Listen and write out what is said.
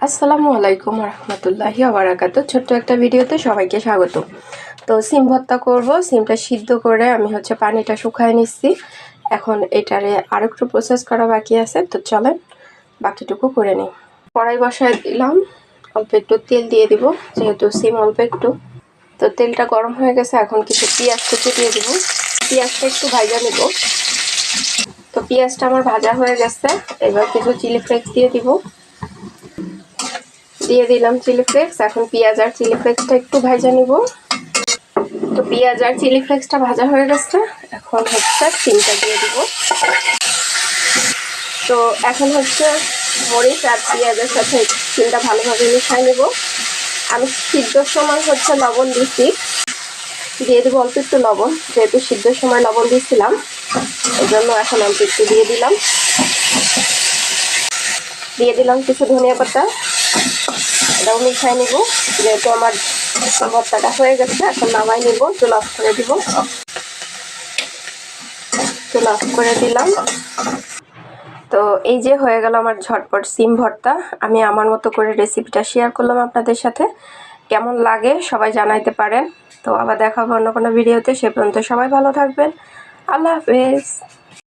আসসালামু আলাইকুম রহমতুল্লাহি ওয়া বারাকাতুহু। ছোট্ট একটা ভিডিওতে সবাইকে স্বাগত। তো সিম ভর্তা করব। সিমটা সিদ্ধ করে আমি পানিটা শুকায় নিচ্ছি। এখন এটারে আরেকটু প্রসেস করা বাকি আছে, তো চলেন বাকিটুকু করে নিই। কড়াই বসায় দিলাম, অল্প একটু তেল দিয়ে দিব, যেহেতু সিম অল্প একটু। তো তেলটা গরম হয়ে গেছে, এখন কিছু পেঁয়াজ কুচি দিয়ে দিব। পেঁয়াজটা একটু ভাজা নেব। তো পেঁয়াজটা আমার ভাজা হয়ে গেছে, এবার কিছু চিলি ফ্লেক্স দিয়ে দিব। দিয়ে দিলাম চিলি ফ্লেক্স। এখন পেঁয়াজ আর চিলি ফ্লেক্সটা একটু ভাজা নিব। তো পেঁয়াজ আর চিলি ফ্লেক্সটা ভাজা হয়ে গেছে, এখন সিমটা দিয়ে দিব। তো এখন মরিচ আর পেঁয়াজের সাথে সিমটা ভালোভাবে মিশিয়ে নেব। আমি সিদ্ধর সময় লবণ দিচ্ছি, দিয়ে দেবো অল্প একটু লবণ, যেহেতু সিদ্ধর সময় লবণ দিয়েছিলাম এই জন্য এখন অল্প একটু দিয়ে দিলাম। কিছু ধনিয়া পাতা, এটাও মিশিয়ে নিব। যেহেতু আমার ভর্তাটা হয়ে গেছে, এখন নামাই নিব। চুলা অফ করে দিব। চুলা অফ করে দিলাম। তো এই যে হয়ে গেল আমার ঝটপট সিম ভর্তা। আমি আমার মতো করে রেসিপিটা শেয়ার করলাম আপনাদের সাথে। কেমন লাগে সবাই জানাইতে পারেন। তো আবার দেখা হবে অন্য কোনো ভিডিওতে। সে পর্যন্ত সবাই ভালো থাকবেন। আল্লাহ হাফেজ।